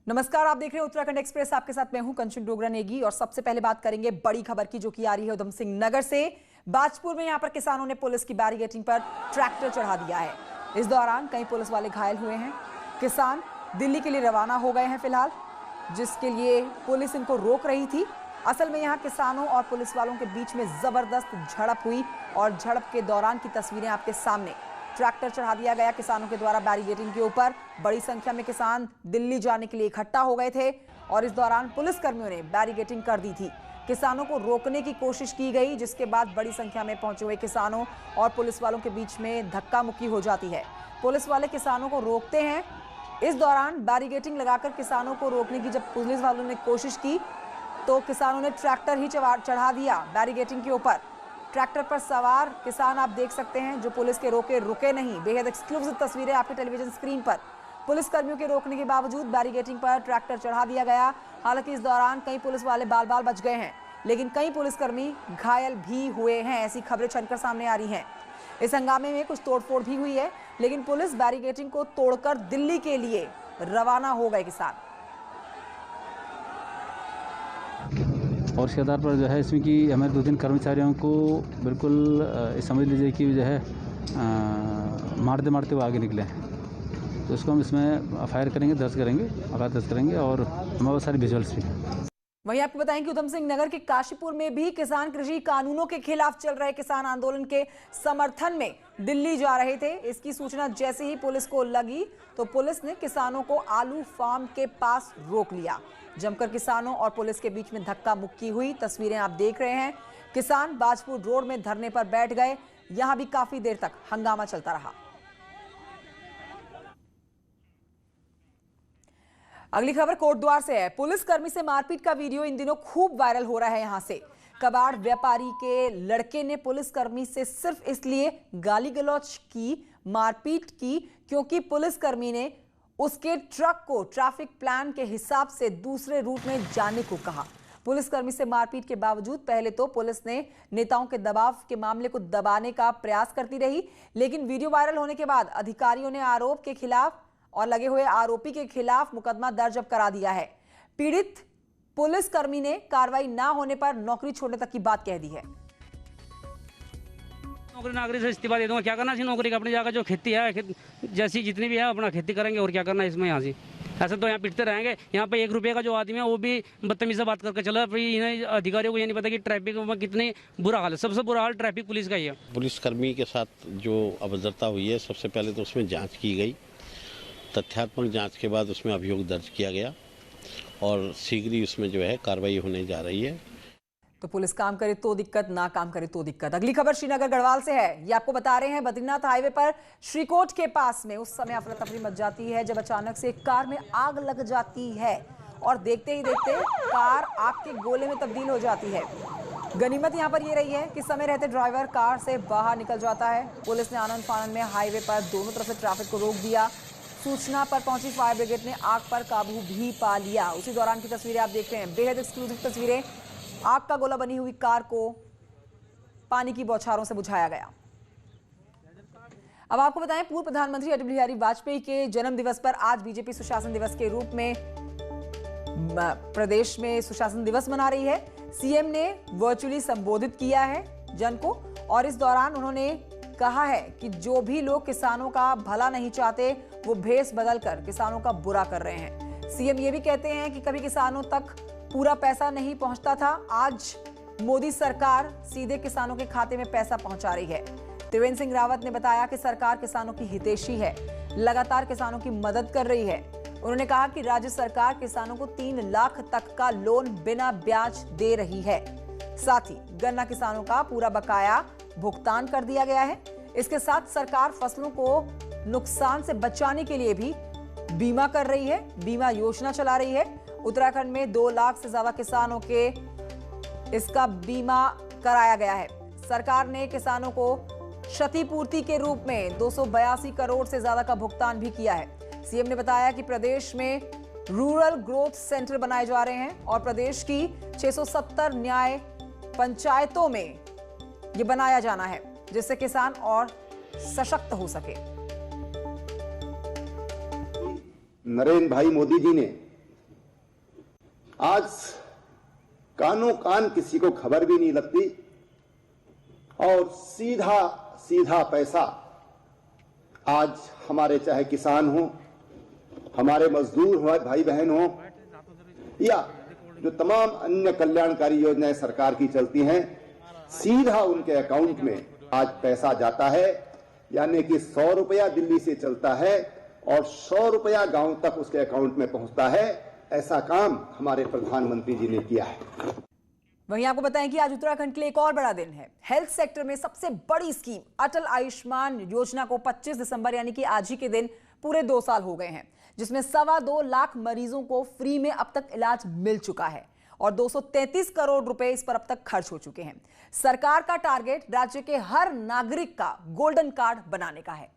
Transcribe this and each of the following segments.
नमस्कार, आप देख रहे हैं उत्तराखंड एक्सप्रेस। आपके साथ मैं हूं कंचन डोगरा नेगी और सबसे पहले बात करेंगे बड़ी खबर की, जो कि आ रही है उधम सिंह नगर से। बाजपुर में यहां पर किसानों ने पुलिस की बैरिकेडिंग पर ट्रैक्टर चढ़ा दिया है। इस दौरान कई पुलिस वाले घायल हुए हैं। किसान दिल्ली के लिए रवाना हो गए हैं फिलहाल, जिसके लिए पुलिस इनको रोक रही थी। असल में यहाँ किसानों और पुलिस वालों के बीच में जबरदस्त झड़प हुई और झड़प के दौरान की तस्वीरें आपके सामने। ट्रैक्टर चढ़ा दिया गया किसानों के द्वारा बैरिकेडिंग के ऊपर। बड़ी संख्या में किसान दिल्ली जाने के लिए इकट्ठा हो गए थे और इस दौरान पुलिसकर्मियों ने बैरिकेडिंग कर दी थी। किसानों को रोकने की कोशिश की गई, जिसके बाद बड़ी संख्या में पहुंचे हुए किसानों और पुलिस वालों के बीच में धक्का मुक्की हो जाती है। पुलिस वाले किसानों को रोकते हैं। इस दौरान बैरिकेडिंग लगाकर किसानों को रोकने की जब पुलिस वालों ने कोशिश की तो किसानों ने ट्रैक्टर ही चढ़ा दिया बैरिकेडिंग के ऊपर। ट्रैक्टर पर सवार किसान आप देख सकते हैं, जो पुलिस के रोके रुके नहीं। बेहद एक्सक्लूसिव तस्वीरें आपके टेलीविजन स्क्रीन पर। पुलिस कर्मियों के रोकने के बावजूद बैरिकेडिंग पर ट्रैक्टर चढ़ा दिया गया। हालांकि इस दौरान कई पुलिस वाले बाल बाल बच गए हैं, लेकिन कई पुलिसकर्मी घायल भी हुए हैं। ऐसी खबरें छनकर सामने आ रही हैं। इस हंगामे में कुछ तोड़फोड़ भी हुई है, लेकिन पुलिस बैरिकेडिंग को तोड़कर दिल्ली के लिए रवाना हो गए किसान। और इसके आधार पर जो है इसमें कि हमारे 2-3 कर्मचारियों को बिल्कुल समझ लीजिए कि जो है मारते मारते वो आगे निकले हैं। तो इसको हम इसमें फायर करेंगे, दर्ज करेंगे, आवाज़ दर्ज करेंगे और हमारे पास सारी विजुअल्स भी हैं। वहीं आपको बताएं कि उधम सिंह नगर के काशीपुर में भी किसान कृषि कानूनों के खिलाफ चल रहे किसान आंदोलन के समर्थन में दिल्ली जा रहे थे। इसकी सूचना जैसे ही पुलिस को लगी तो पुलिस ने किसानों को आलू फार्म के पास रोक लिया। जमकर किसानों और पुलिस के बीच में धक्का मुक्की हुई। तस्वीरें आप देख रहे हैं। किसान बाजपुर रोड में धरने पर बैठ गए। यहां भी काफी देर तक हंगामा चलता रहा। अगली खबर कोटद्वार से है। पुलिसकर्मी से मारपीट का वीडियो इन दिनों खूब वायरल हो रहा है। यहां से कबाड़ व्यापारी के लड़के ने पुलिसकर्मी से सिर्फ इसलिए गाली गलौज की, मारपीट की, क्योंकि पुलिसकर्मी ने उसके ट्रक को ट्रैफिक प्लान के हिसाब से दूसरे रूट में जाने को कहा। पुलिसकर्मी से मारपीट के बावजूद पहले तो पुलिस ने नेताओं के दबाव के मामले को दबाने का प्रयास करती रही, लेकिन वीडियो वायरल होने के बाद अधिकारियों ने आरोप के खिलाफ और लगे हुए आरोपी के खिलाफ मुकदमा दर्ज करा दिया है। पीड़ित पुलिसकर्मी ने कार्रवाई ना होने पर नौकरी छोड़ने तक की बात कह दी है। नौकरी से इस्तीफा दे दूंगा। क्या करना है नौकरी का? अपनी जगह जो खेती है जैसी जितनी भी है अपना खेती करेंगे और क्या करना है इसमें। यहाँ से ऐसे तो यहाँ पिटते रहेंगे। यहाँ पे 1 रुपये का जो आदमी है वो भी बदतमीजी से बात करके चला। फिर इन्हें अधिकारियों को ये नहीं पता कि ट्रैफिक में कितनी बुरा हाल है। सबसे बुरा हाल ट्रैफिक पुलिस का ही है। पुलिसकर्मी के साथ जो अभद्रता हुई है, सबसे पहले तो उसमें जाँच की गई। तथ्यात्मक जाँच के बाद उसमें अभियोग दर्ज किया गया और शीघ्र ही उसमें जो है कार्रवाई होने जा रही है। तो पुलिस काम करे तो दिक्कत, ना काम करे तो दिक्कत। अगली खबर श्रीनगर गढ़वाल से है। ये आपको बता रहे हैं बद्रीनाथ हाईवे पर श्रीकोट के पास में उस समय अफरा तफरी मच जाती है जब अचानक से एक कार में आग लग जाती है और देखते ही देखते कार आग के गोले में तब्दील हो जाती है। गनीमत यहाँ पर ये रही है कि समय रहते ड्राइवर कार से बाहर निकल जाता है। पुलिस ने आनंद फानंद में हाईवे पर दोनों तरफ से ट्रैफिक को रोक दिया। सूचना पर पहुंची फायर ब्रिगेड ने आग पर काबू भी पा लिया। उसी दौरान की तस्वीरें आप देख रहे हैं, बेहद एक्सक्लूसिव तस्वीरें। आग का गोला बनी हुई कार को पानी की बौछारों से बुझाया गया। अब आपको बताएं, पूर्व प्रधानमंत्री अटल बिहारी वाजपेयी के जन्म दिवस पर आज बीजेपी सुशासन दिवस के रूप में प्रदेश में सुशासन दिवस मना रही है। सीएम ने वर्चुअली संबोधित किया है जन को और इस दौरान उन्होंने कहा है कि जो भी लोग किसानों का भला नहीं चाहते वो भेष बदलकर किसानों का बुरा कर रहे हैं। सीएम ये भी कहते हैं कि कभी किसानों तक पूरा पैसा नहीं पहुंचता था, आज मोदी सरकार सीधे किसानों के खाते में पैसा पहुंचा रही है। त्रिवेंद्र सिंह रावत ने बताया कि सरकार किसानों की हितैषी है, लगातार किसानों की मदद कर रही है। उन्होंने कहा कि राज्य सरकार किसानों को 3 लाख तक का लोन बिना ब्याज दे रही है। साथ ही गन्ना किसानों का पूरा बकाया भुगतान कर दिया गया है। इसके साथ सरकार फसलों को नुकसान से बचाने के लिए भी बीमा कर रही है, बीमा योजना चला रही है। उत्तराखंड में 2 लाख से ज्यादा किसानों के इसका बीमा कराया गया है। सरकार ने किसानों को क्षतिपूर्ति के रूप में 282 करोड़ से ज्यादा का भुगतान भी किया है। सीएम ने बताया कि प्रदेश में रूरल ग्रोथ सेंटर बनाए जा रहे हैं और प्रदेश की 670 न्याय पंचायतों में ये बनाया जाना है, जिससे किसान और सशक्त हो सके। नरेंद्र भाई मोदी जी ने आज कानों कान किसी को खबर भी नहीं लगती और सीधा सीधा पैसा आज हमारे चाहे किसान हो, हमारे मजदूर हो, भाई बहन हो, या जो तमाम अन्य कल्याणकारी योजनाएं सरकार की चलती हैं, सीधा उनके अकाउंट में आज पैसा जाता है। यानी कि 100 रुपया दिल्ली से चलता है और 100 रुपया गांव तक उसके अकाउंट में पहुंचता है। ऐसा काम हमारे प्रधानमंत्री जी ने किया है। वहीं आपको बताएं कि आज उत्तराखंड के लिए एक और बड़ा दिन है। हेल्थ सेक्टर में सबसे बड़ी स्कीम अटल आयुष्मान योजना को 25 दिसंबर यानी कि आज ही के दिन पूरे 2 साल हो गए हैं, जिसमें 2.25 लाख मरीजों को फ्री में अब तक इलाज मिल चुका है और 233 करोड़ रुपए इस पर अब तक खर्च हो चुके हैं। सरकार का टारगेट राज्य के हर नागरिक का गोल्डन कार्ड बनाने का है।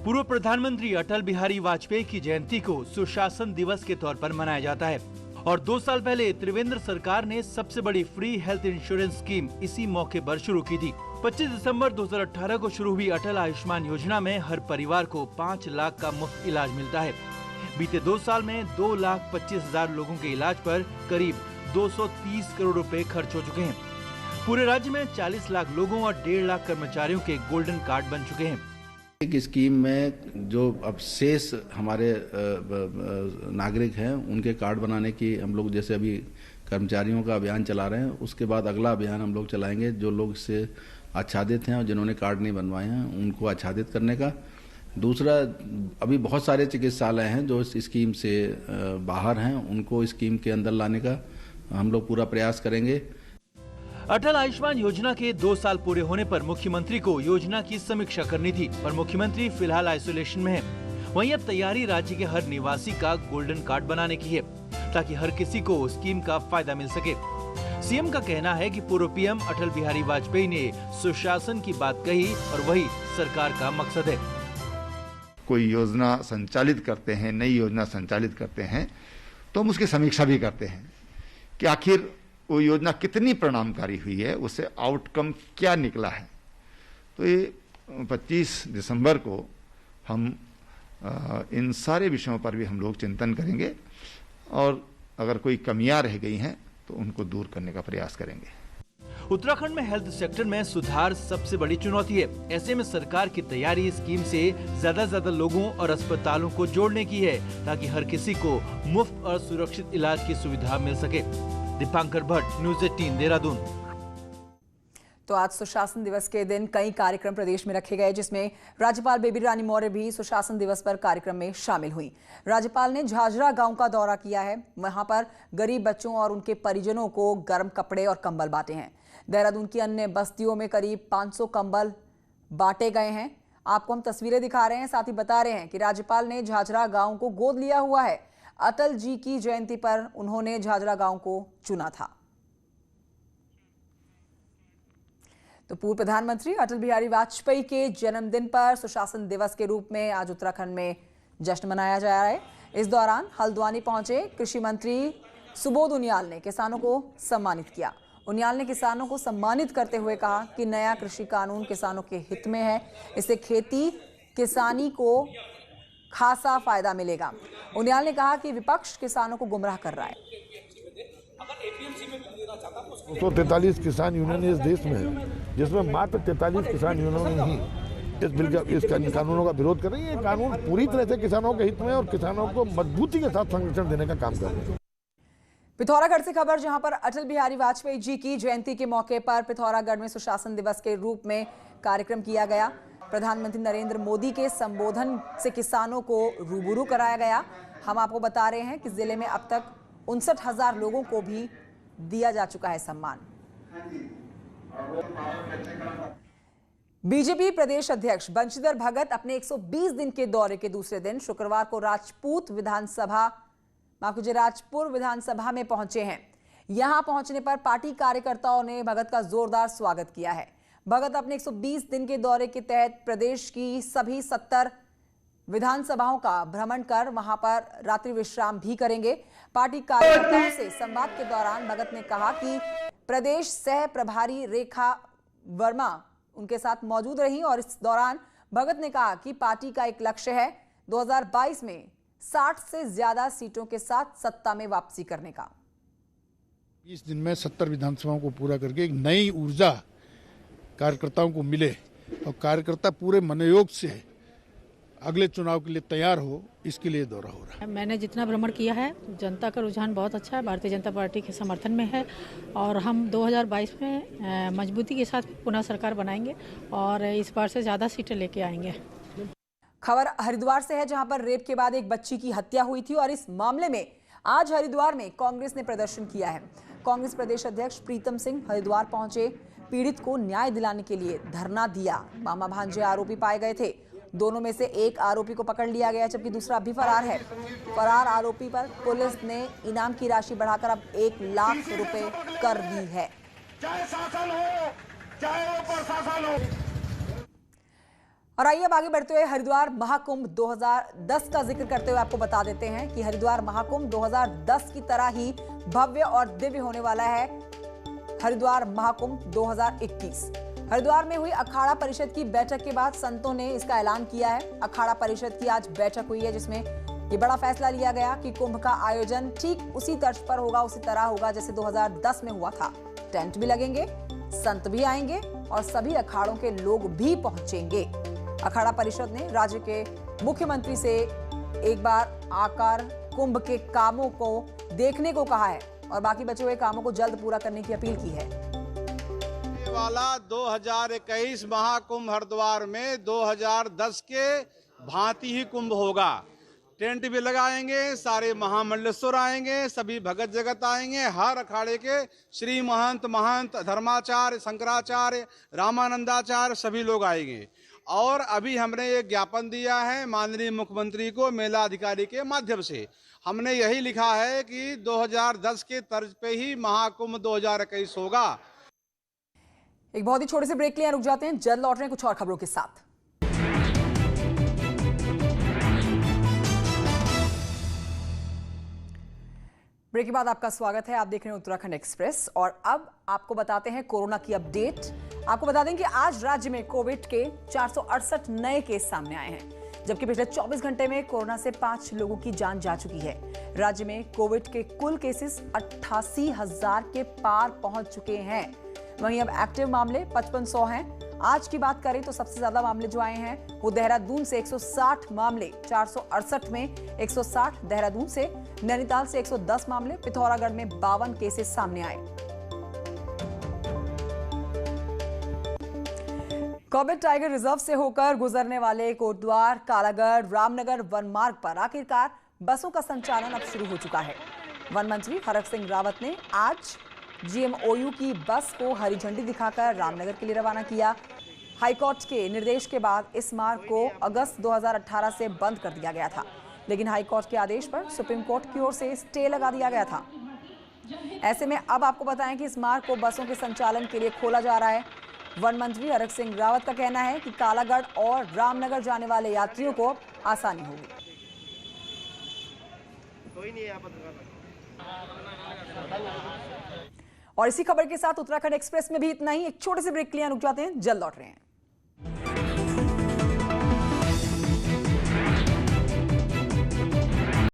पूर्व प्रधानमंत्री अटल बिहारी वाजपेयी की जयंती को सुशासन दिवस के तौर पर मनाया जाता है और 2 साल पहले त्रिवेंद्र सरकार ने सबसे बड़ी फ्री हेल्थ इंश्योरेंस स्कीम इसी मौके पर शुरू की थी। 25 दिसंबर 2018 को शुरू हुई अटल आयुष्मान योजना में हर परिवार को 5 लाख का मुफ्त इलाज मिलता है। बीते 2 साल में 2,25,000 लोगों के इलाज पर करीब 230 करोड़ रुपए खर्च हो चुके हैं। पूरे राज्य में 40 लाख लोगों और 1.5 लाख कर्मचारियों के गोल्डन कार्ड बन चुके हैं। एक स्कीम में जो अब शेष हमारे नागरिक हैं उनके कार्ड बनाने की हम लोग, जैसे अभी कर्मचारियों का अभियान चला रहे हैं, उसके बाद अगला अभियान हम लोग चलाएंगे जो लोग इससे आच्छादित हैं और जिन्होंने कार्ड नहीं बनवाए हैं उनको आच्छादित करने का। दूसरा, अभी बहुत सारे चिकित्सालय हैं जो इस स्कीम से बाहर हैं, उनको स्कीम के अंदर लाने का हम लोग पूरा प्रयास करेंगे। अटल आयुष्मान योजना के 2 साल पूरे होने पर मुख्यमंत्री को योजना की समीक्षा करनी थी, पर मुख्यमंत्री फिलहाल आइसोलेशन में है। वहीं अब तैयारी राज्य के हर निवासी का गोल्डन कार्ड बनाने की है ताकि हर किसी को स्कीम का फायदा मिल सके। सीएम का कहना है कि पूर्व पीएम अटल बिहारी वाजपेयी ने सुशासन की बात कही और वही सरकार का मकसद है। कोई योजना संचालित करते हैं, नई योजना संचालित करते हैं, तो हम उसकी समीक्षा भी करते हैं कि आखिर वो योजना कितनी परिणामकारी हुई है, उससे आउटकम क्या निकला है। तो ये 25 दिसंबर को हम इन सारे विषयों पर भी हम लोग चिंतन करेंगे और अगर कोई कमियां रह गई हैं तो उनको दूर करने का प्रयास करेंगे। उत्तराखंड में हेल्थ सेक्टर में सुधार सबसे बड़ी चुनौती है। ऐसे में सरकार की तैयारी स्कीम से ज्यादा लोगों और अस्पतालों को जोड़ने की है ताकि हर किसी को मुफ्त और सुरक्षित इलाज की सुविधा मिल सके। दीपांकर भट्ट, न्यूज़ 18 देहरादून। तो आज सुशासन दिवस के दिन कई कार्यक्रम प्रदेश में रखे गए, जिसमें राज्यपाल बेबी रानी मौर्य भी सुशासन दिवस पर कार्यक्रम में शामिल हुई। राज्यपाल ने झाझरा गांव का दौरा किया है। वहां पर गरीब बच्चों और उनके परिजनों को गर्म कपड़े और कंबल बांटे हैं। देहरादून की अन्य बस्तियों में करीब 500 कंबल बांटे गए हैं। आपको हम तस्वीरें दिखा रहे हैं, साथ ही बता रहे हैं कि राज्यपाल ने झाझरा गांव को गोद लिया हुआ है। अटल जी की जयंती पर उन्होंने झाझरा गांव को चुना था। तो पूर्व प्रधानमंत्री अटल बिहारी वाजपेयी के जन्मदिन पर सुशासन दिवस के रूप में आज उत्तराखंड में जश्न मनाया जा रहा है। इस दौरान हल्द्वानी पहुंचे कृषि मंत्री सुबोध उनियाल ने किसानों को सम्मानित किया। उनियाल ने किसानों को सम्मानित करते हुए कहा कि नया कृषि कानून किसानों के हित में है, इससे खेती किसानी को खासा फायदा मिलेगा। उनियाल ने कहा कि विपक्ष किसानों को गुमराह कर रहा है। 143 किसान यूनियन इस देश में है, जिसमें मात्र 43 किसान यूनियन ही इस बिल का, इस कानूनों का विरोध कर रही है। कानून पूरी तरह से किसानों के हित में और किसानों को मजबूती के साथ संरक्षण देने का काम कर रहे हैं। पिथौरागढ़ से खबर, जहां पर अटल बिहारी वाजपेयी जी की जयंती के मौके पर पिथौरागढ़ में सुशासन दिवस के रूप में कार्यक्रम किया गया। प्रधानमंत्री नरेंद्र मोदी के संबोधन से किसानों को रूबरू कराया गया। हम आपको बता रहे हैं कि जिले में अब तक 59,000 लोगों को भी दिया जा चुका है सम्मान। बीजेपी प्रदेश अध्यक्ष बंशीधर भगत अपने 120 दिन के दौरे के दूसरे दिन शुक्रवार को राजपुर विधानसभा में पहुंचे हैं। यहां पहुंचने पर पार्टी कार्यकर्ताओं ने भगत का जोरदार स्वागत किया है। भगत अपने 120 दिन के दौरे के तहत प्रदेश की सभी 70 विधानसभाओं का भ्रमण कर वहां पर रात्रि विश्राम भी करेंगे। पार्टी कार्यकर्ताओं से संवाद के दौरान भगत ने कहा कि प्रदेश सह प्रभारी रेखा वर्मा उनके साथ मौजूद रही और इस दौरान भगत ने कहा कि पार्टी का एक लक्ष्य है 2022 में 60 से ज्यादा सीटों के साथ सत्ता में वापसी करने का। 20 दिन में 70 विधानसभाओं को पूरा करके एक नई ऊर्जा कार्यकर्ताओं को मिले और कार्यकर्ता पूरे मनोयोग से अगले चुनाव के लिए तैयार हो, इसके लिए दौरा हो रहा है। मैंने जितना भ्रमण किया है, जनता का रुझान बहुत अच्छा है, भारतीय जनता पार्टी के समर्थन में है और हम 2022 में मजबूती के साथ पुनः सरकार बनाएंगे और इस बार से ज़्यादा सीटें लेके आएंगे। खबर हरिद्वार से है, जहां पर रेप के बाद एक बच्ची की हत्या हुई थी और इस मामले में आज हरिद्वार में कांग्रेस ने प्रदर्शन किया है। कांग्रेस प्रदेश अध्यक्ष प्रीतम सिंह हरिद्वार पहुंचे, पीड़ित को न्याय दिलाने के लिए धरना दिया। मामा भांजे आरोपी पाए गए थे, दोनों में से एक आरोपी को पकड़ लिया गया जबकि दूसरा अभी फरार है। फरार आरोपी पर पुलिस ने इनाम की राशि बढ़ाकर अब 1 लाख रुपए कर दी है। चाहे शासन हो, चाहे वो प्रशासन हो। और आइए अब आगे बढ़ते हुए हरिद्वार महाकुंभ 2010 का जिक्र करते हुए आपको बता देते हैं कि हरिद्वार महाकुंभ 2010 की तरह ही भव्य और दिव्य होने वाला है। हरिद्वार महाकुंभ 2021 हरिद्वार में हुई अखाड़ा परिषद की बैठक के बाद संतों ने इसका ऐलान किया है। अखाड़ा परिषद की आज बैठक हुई है जिसमें ये बड़ा फैसला लिया गया कि कुंभ का आयोजन ठीक उसी तर्ज पर होगा, उसी तरह होगा जैसे 2010 में हुआ था। टेंट भी लगेंगे, संत भी आएंगे और सभी अखाड़ों के लोग भी पहुंचेंगे। अखाड़ा परिषद ने राज्य के मुख्यमंत्री से एक बार आकर कुंभ के कामों को देखने को कहा है और बाकी बचे हुए कामों को जल्द पूरा करने की अपील की है। वाला 2021 महाकुंभ हरिद्वार में 2010 के भांति ही कुंभ होगा। टेंट भी लगाएंगे, सारे महामंडलेश्वर आएंगे, सभी भगत जगत आएंगे, हर अखाड़े के श्री महंत धर्माचार्य, शंकराचार्य, रामानंदाचार्य सभी लोग आएंगे। और अभी हमने ये ज्ञापन दिया है माननीय मुख्यमंत्री को मेला अधिकारी के माध्यम से। हमने यही लिखा है कि 2010 के तर्ज पे ही महाकुंभ 2021 होगा। एक बहुत ही छोटे से ब्रेक के लिए रुक जाते हैं, जल्द लौट रहे हैं कुछ और खबरों के साथ। ब्रेक के बाद आपका स्वागत है। आप देख रहे हैं उत्तराखंड एक्सप्रेस और अब आपको बताते हैं कोरोना की अपडेट। आपको बता दें कि आज राज्य में कोविड के 468 नए केस सामने आए हैं, जबकि पिछले 24 घंटे में कोरोना से 5 लोगों की जान जा चुकी है। राज्य में कोविड के कुल केसेस 88,000 के पार पहुंच चुके हैं। वहीं अब एक्टिव मामले 5500 हैं। आज की बात करें तो सबसे ज्यादा मामले जो आए हैं वो देहरादून से 160 मामले, 468 में 160 देहरादून से, नैनीताल से 110 मामले, पिथौरागढ़ में 52 केसेस सामने आए। कोविड टाइगर रिजर्व से होकर गुजरने वाले कोटद्वार, कालागढ़, रामनगर वन मार्ग पर आखिरकार बसों का संचालन अब शुरू हो चुका है। वन मंत्री हरक सिंह रावत ने आज GMOU की बस को हरी झंडी दिखाकर रामनगर के लिए रवाना किया। हाईकोर्ट के निर्देश के बाद इस मार्ग को अगस्त 2018 से बंद कर दिया गया था, लेकिन हाईकोर्ट के आदेश पर सुप्रीम कोर्ट की ओर से स्टे लगा दिया गया था। ऐसे में अब आपको बताएं कि इस मार्ग को बसों के संचालन के लिए खोला जा रहा है। वन मंत्री हरक सिंह रावत का कहना है कि कालागढ़ और रामनगर जाने वाले यात्रियों को आसानी होगी। और इसी खबर के साथ उत्तराखंड एक्सप्रेस में भी इतना ही। एक छोटे से ब्रेक के लिए रुक जाते हैं, जल्द लौट रहे हैं।